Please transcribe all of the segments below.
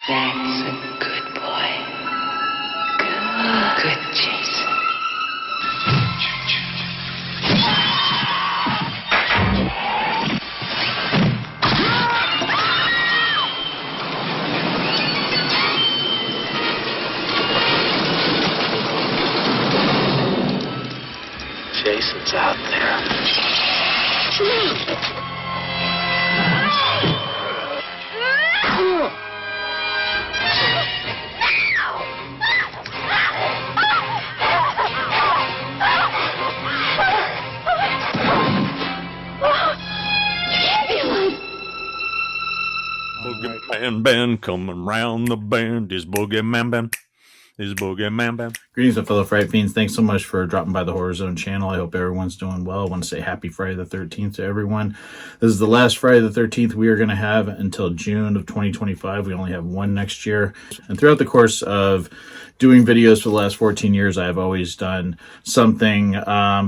That's a good boy. Good Jason. Jason's out there. Boogeyman band coming round the bend. Is Boogeyman band. Is Boogeyman band. Greetings, my fellow Fright Fiends. Thanks so much for dropping by the Horror Zone channel. I hope everyone's doing well. I want to say happy Friday the 13th to everyone. This is the last Friday the 13th we are going to have until June of 2025. We only have one next year. And throughout the course of doing videos for the last 14 years, I have always done something,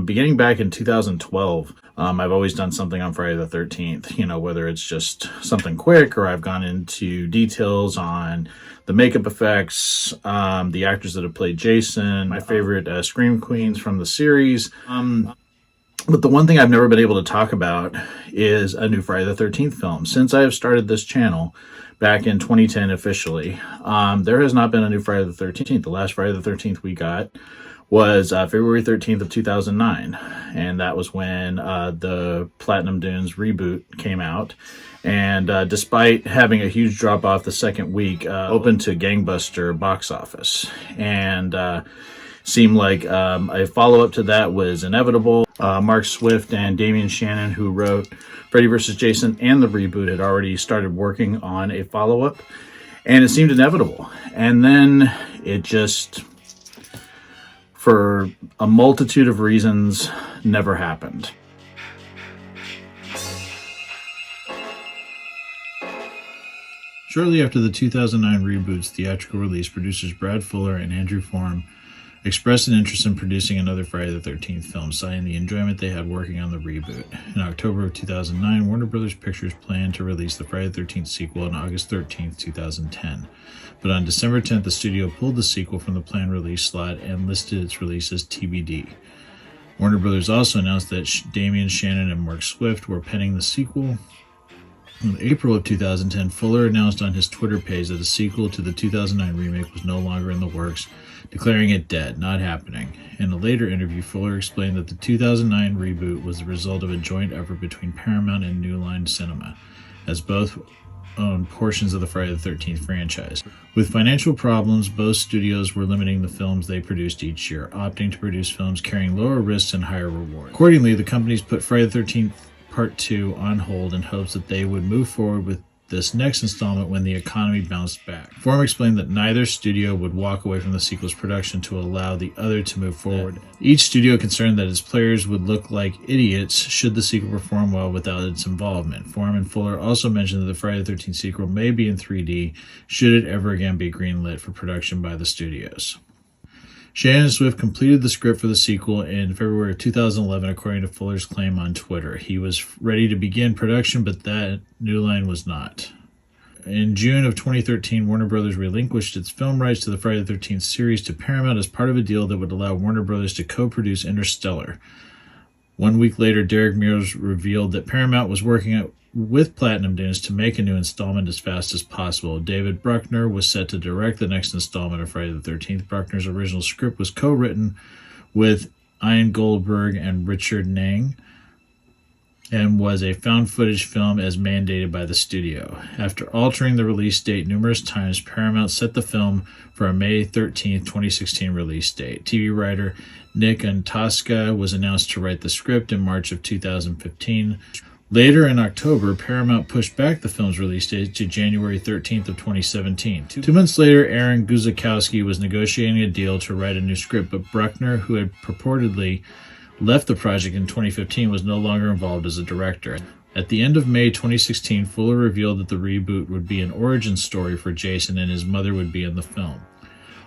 beginning back in 2012. I've always done something on Friday the 13th, you know, whether it's just something quick or I've gone into details on the makeup effects, the actors that have played Jason, my favorite Scream Queens from the series. But the one thing I've never been able to talk about is a new Friday the 13th film. Since I have started this channel back in 2010 officially, there has not been a new Friday the 13th. The last Friday the 13th we got was February 13th of 2009. And that was when the Platinum Dunes reboot came out. And despite having a huge drop off the second week, opened to gangbuster box office. And seemed like a follow-up to that was inevitable. Mark Swift and Damian Shannon, who wrote Freddy vs. Jason and the reboot, had already started working on a follow-up. And it seemed inevitable. And then it just, for a multitude of reasons, never happened. Shortly after the 2009 reboot's theatrical release, producers Brad Fuller and Andrew Form expressed an interest in producing another Friday the 13th film, citing the enjoyment they had working on the reboot. In October of 2009, Warner Bros. Pictures planned to release the Friday the 13th sequel on August 13th, 2010. But on December 10th, the studio pulled the sequel from the planned release slot and listed its release as TBD. Warner Bros. Also announced that Damian Shannon and Mark Swift were penning the sequel. In April of 2010, Fuller announced on his Twitter page that a sequel to the 2009 remake was no longer in the works, declaring it dead, not happening. In a later interview, Fuller explained that the 2009 reboot was the result of a joint effort between Paramount and New Line Cinema, as both own portions of the Friday the 13th franchise. With financial problems, both studios were limiting the films they produced each year, opting to produce films carrying lower risks and higher rewards. Accordingly, the companies put Friday the 13th Part 2 on hold in hopes that they would move forward with this next installment when the economy bounced back. Form explained that neither studio would walk away from the sequel's production to allow the other to move forward. Each studio concerned that its players would look like idiots should the sequel perform well without its involvement. Form and Fuller also mentioned that the Friday the 13th sequel may be in 3D should it ever again be greenlit for production by the studios. Shannon and Swift completed the script for the sequel in February of 2011, according to Fuller's claim on Twitter. He was ready to begin production, but that New Line was not. In June of 2013, Warner Bros. Relinquished its film rights to the Friday the 13th series to Paramount as part of a deal that would allow Warner Bros. To co-produce Interstellar. 1 week later, Derek Mears revealed that Paramount was working with Platinum Dunes to make a new installment as fast as possible. David Bruckner was set to direct the next installment of Friday the 13th. Bruckner's original script was co-written with Ian Goldberg and Richard Nang and was a found footage film as mandated by the studio. After altering the release date numerous times, Paramount set the film for a May 13th, 2016 release date. TV writer Nick Antosca was announced to write the script in March of 2015. Later in October, Paramount pushed back the film's release date to January 13th of 2017. 2 months later, Aaron Guzikowski was negotiating a deal to write a new script, but Bruckner, who had purportedly left the project in 2015, was no longer involved as a director. At the end of May 2016, Fuller revealed that the reboot would be an origin story for Jason and his mother would be in the film.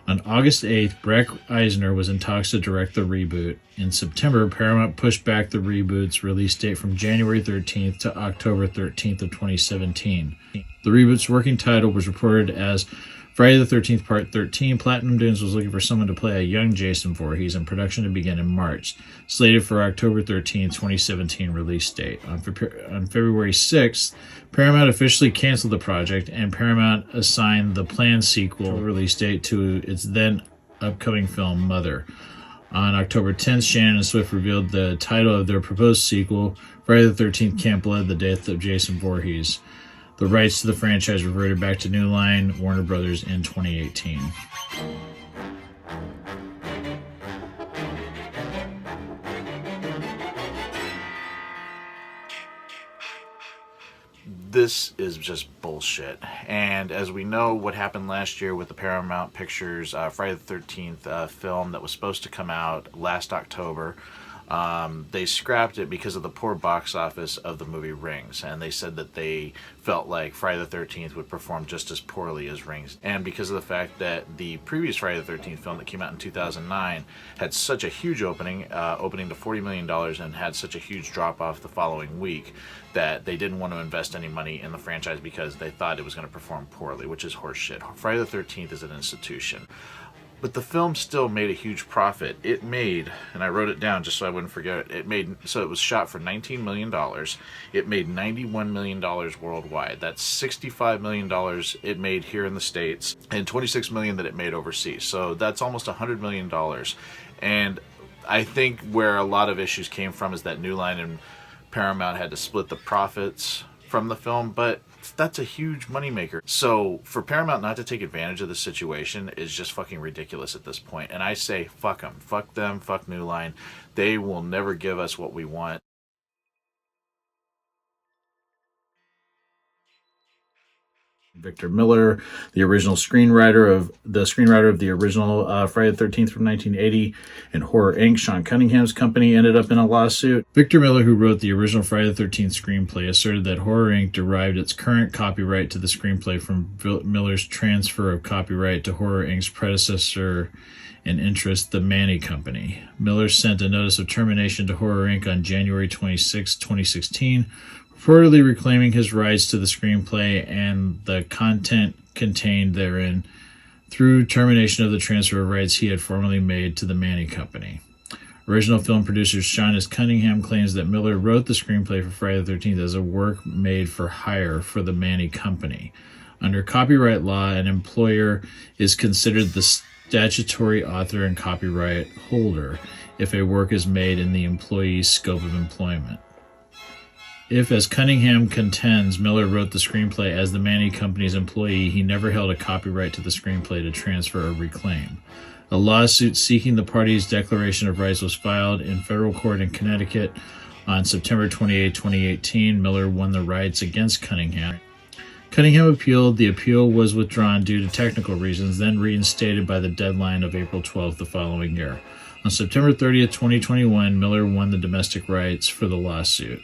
On August 8th, Brett Eisner was in talks to direct the reboot. In September, Paramount pushed back the reboot's release date from January 13th to October 13th of 2017. The reboot's working title was reported as Friday the 13th Part 13. Platinum Dunes was looking for someone to play a young Jason Voorhees, and production to begin in March, slated for October 13th, 2017 release date. On February 6th, Paramount officially canceled the project, and Paramount assigned the planned sequel release date to its then upcoming film, Mother. On October 10th, Shannon and Swift revealed the title of their proposed sequel, Friday the 13th Camp Blood, The Death of Jason Voorhees. The rights to the franchise reverted back to New Line, Warner Brothers in 2018. This is just bullshit. And as we know what happened last year with the Paramount Pictures Friday the 13th film that was supposed to come out last October, they scrapped it because of the poor box office of the movie Rings, and they said that they felt like Friday the 13th would perform just as poorly as Rings, and because of the fact that the previous Friday the 13th film that came out in 2009 had such a huge opening to $40 million, and had such a huge drop off the following week, that they didn't want to invest any money in the franchise because they thought it was going to perform poorly, which is horseshit. Friday the 13th is an institution. But the film still made a huge profit. It made, and I wrote it down just so I wouldn't forget it, so it was shot for $19 million. It made $91 million worldwide. That's $65 million it made here in the States, and $26 million that it made overseas. So that's almost $100 million. And I think where a lot of issues came from is that New Line and Paramount had to split the profits from the film, but that's a huge moneymaker. So for Paramount not to take advantage of the situation is just fucking ridiculous at this point. And I say, fuck them. Fuck them. Fuck New Line. They will never give us what we want. Victor Miller, the screenwriter of the original Friday the 13th from 1980 and Horror Inc., Sean Cunningham's company, ended up in a lawsuit. Victor Miller, who wrote the original Friday the 13th screenplay, asserted that Horror Inc. derived its current copyright to the screenplay from Miller's transfer of copyright to Horror Inc.'s predecessor in interest, the Manny Company. Miller sent a notice of termination to Horror Inc. on January 26, 2016, reportedly reclaiming his rights to the screenplay and the content contained therein through termination of the transfer of rights he had formerly made to the Manny Company. Original film producer Sean Cunningham claims that Miller wrote the screenplay for Friday the 13th as a work made for hire for the Manny Company. Under copyright law, an employer is considered the statutory author and copyright holder if a work is made in the employee's scope of employment. If, as Cunningham contends, Miller wrote the screenplay as the Manny Company's employee, he never held a copyright to the screenplay to transfer or reclaim. A lawsuit seeking the parties' declaration of rights was filed in federal court in Connecticut on September 28, 2018. Miller won the rights against Cunningham. Cunningham appealed. The appeal was withdrawn due to technical reasons, then reinstated by the deadline of April 12 the following year. On September 30, 2021, Miller won the domestic rights for the lawsuit.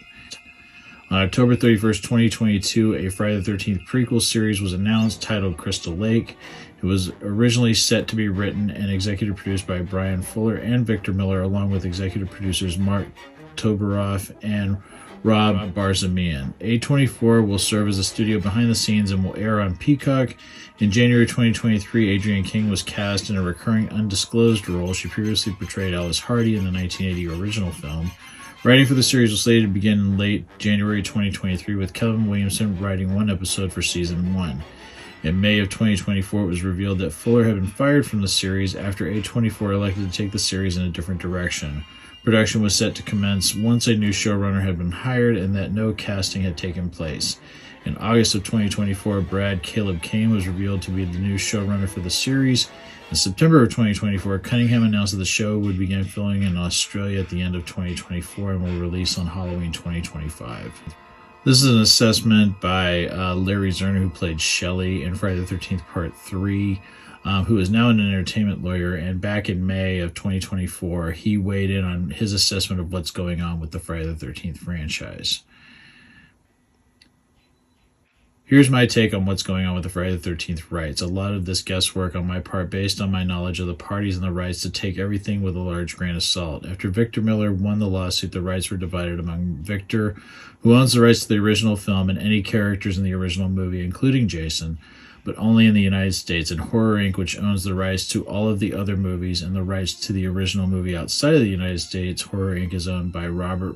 On October 31st, 2022, a Friday the 13th prequel series was announced titled Crystal Lake. It was originally set to be written and executive produced by Brian Fuller and Victor Miller, along with executive producers Mark Toberoff and Rob Barzamian. A24 will serve as a studio behind the scenes and will air on Peacock. In January 2023, Adrienne King was cast in a recurring undisclosed role. She previously portrayed Alice Hardy in the 1980 original film. Writing for the series was slated to begin in late January 2023, with Kevin Williamson writing one episode for season 1. In May of 2024, it was revealed that Fuller had been fired from the series after A24 elected to take the series in a different direction. Production was set to commence once a new showrunner had been hired and that no casting had taken place. In August of 2024, Brad Caleb Kane was revealed to be the new showrunner for the series. In September of 2024, Cunningham announced that the show would begin filming in Australia at the end of 2024 and will release on Halloween 2025. This is an assessment by Larry Zerner, who played Shelley in Friday the 13th Part 3, who is now an entertainment lawyer. And back in May of 2024, he weighed in on his assessment of what's going on with the Friday the 13th franchise. Here's my take on what's going on with the Friday the 13th rights. A lot of this guesswork on my part based on my knowledge of the parties and the rights to take everything with a large grain of salt. After Victor Miller won the lawsuit, the rights were divided among Victor, who owns the rights to the original film and any characters in the original movie, including Jason, but only in the United States, and Horror Inc., which owns the rights to all of the other movies and the rights to the original movie outside of the United States. Horror Inc. is owned by Robert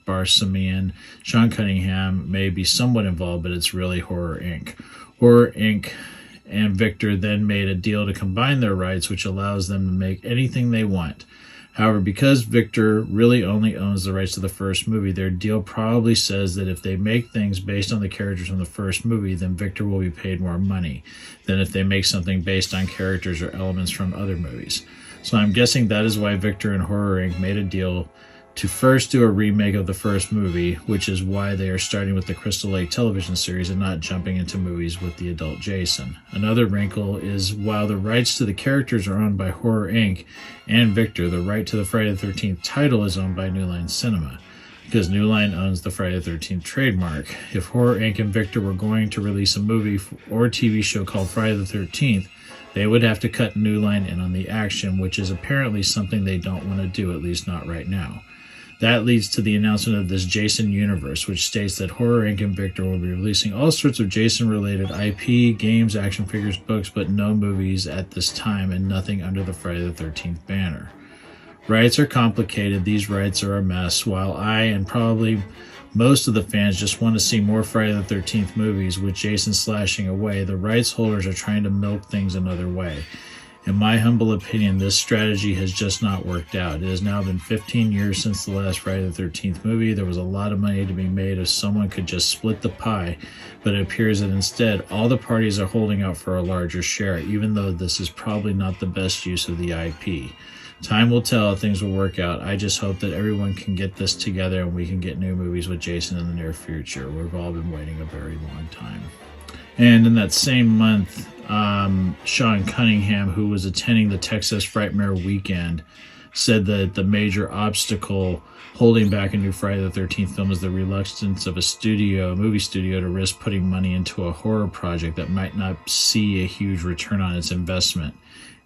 Barsamian. Sean Cunningham may be somewhat involved, but it's really Horror Inc. Horror Inc. and Victor then made a deal to combine their rights, which allows them to make anything they want. However, because Victor really only owns the rights to the first movie, their deal probably says that if they make things based on the characters from the first movie, then Victor will be paid more money than if they make something based on characters or elements from other movies. So I'm guessing that is why Victor and Horror Inc. made a deal to first do a remake of the first movie, which is why they are starting with the Crystal Lake television series and not jumping into movies with the adult Jason. Another wrinkle is while the rights to the characters are owned by Horror Inc. and Victor, the right to the Friday the 13th title is owned by New Line Cinema, because New Line owns the Friday the 13th trademark. If Horror Inc. and Victor were going to release a movie or TV show called Friday the 13th, they would have to cut New Line in on the action, which is apparently something they don't want to do, at least not right now. That leads to the announcement of this Jason universe, which states that Horror Inc. and Victor will be releasing all sorts of Jason-related IP, games, action figures, books, but no movies at this time and nothing under the Friday the 13th banner. Rights are complicated. These rights are a mess. While I and probably most of the fans just want to see more Friday the 13th movies with Jason slashing away, the rights holders are trying to milk things another way. In my humble opinion, this strategy has just not worked out. It has now been 15 years since the last Friday the 13th movie. There was a lot of money to be made if someone could just split the pie, but it appears that instead all the parties are holding out for a larger share, even though this is probably not the best use of the IP. Time will tell if things will work out. I just hope that everyone can get this together and we can get new movies with Jason in the near future. We've all been waiting a very long time. And in that same month, Sean Cunningham, who was attending the Texas Frightmare weekend, said that the major obstacle holding back a new Friday the 13th film is the reluctance of a movie studio to risk putting money into a horror project that might not see a huge return on its investment.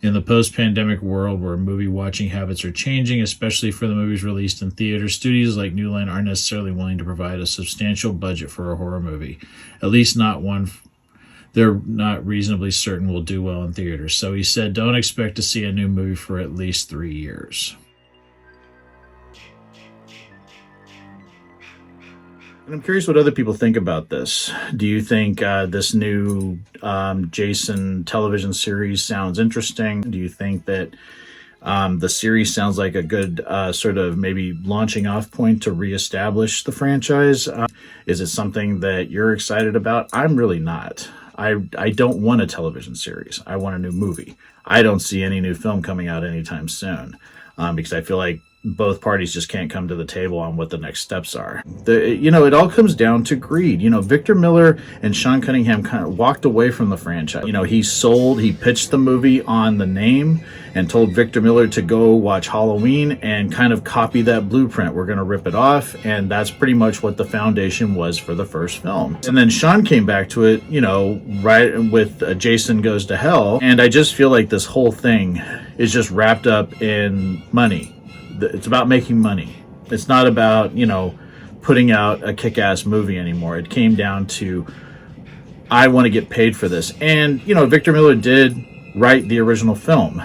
In the post-pandemic world where movie watching habits are changing, especially for the movies released in theaters, studios like New Line aren't necessarily willing to provide a substantial budget for a horror movie, at least not one they're not reasonably certain will do well in theaters. So he said, don't expect to see a new movie for at least 3 years. And I'm curious what other people think about this. Do you think this new Jason television series sounds interesting? Do you think that the series sounds like a good sort of maybe launching off point to reestablish the franchise? Is it something that you're excited about? I'm really not. I don't want a television series. I want a new movie. I don't see any new film coming out anytime soon because I feel like both parties just can't come to the table on what the next steps are. It all comes down to greed. Victor Miller and Sean Cunningham kind of walked away from the franchise. He pitched the movie on the name and told Victor Miller to go watch Halloween and kind of copy that blueprint. We're going to rip it off. And that's pretty much what the foundation was for the first film. And then Sean came back to it, right with Jason Goes to Hell. And I just feel like this whole thing is just wrapped up in money. It's about making money. It's not about, putting out a kick-ass movie anymore. It came down to, I want to get paid for this. And, Victor Miller did write the original film,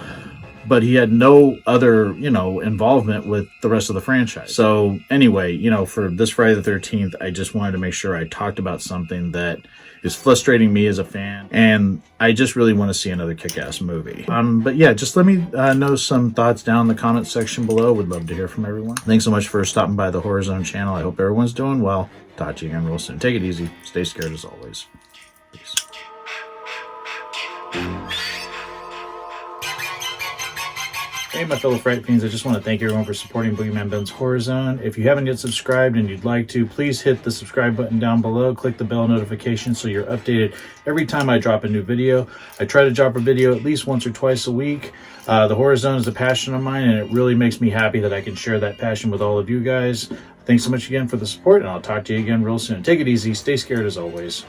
but he had no other, involvement with the rest of the franchise. So anyway, for this Friday the 13th, I just wanted to make sure I talked about something that is frustrating me as a fan, and I just really want to see another kick-ass movie. But yeah, just let me know some thoughts down in the comment section below. Would love to hear from everyone. Thanks so much for stopping by the Horror Zone channel. I hope everyone's doing well. Talk to you again real soon. Take it easy. Stay scared as always. Peace. Hey, my fellow Fright Fiends, I just want to thank everyone for supporting Boogeyman Ben's Horror Zone. If you haven't yet subscribed and you'd like to, please hit the subscribe button down below. Click the bell notification so you're updated every time I drop a new video. I try to drop a video at least once or twice a week. The Horror Zone is a passion of mine, and it really makes me happy that I can share that passion with all of you guys. Thanks so much again for the support, and I'll talk to you again real soon. Take it easy. Stay scared as always.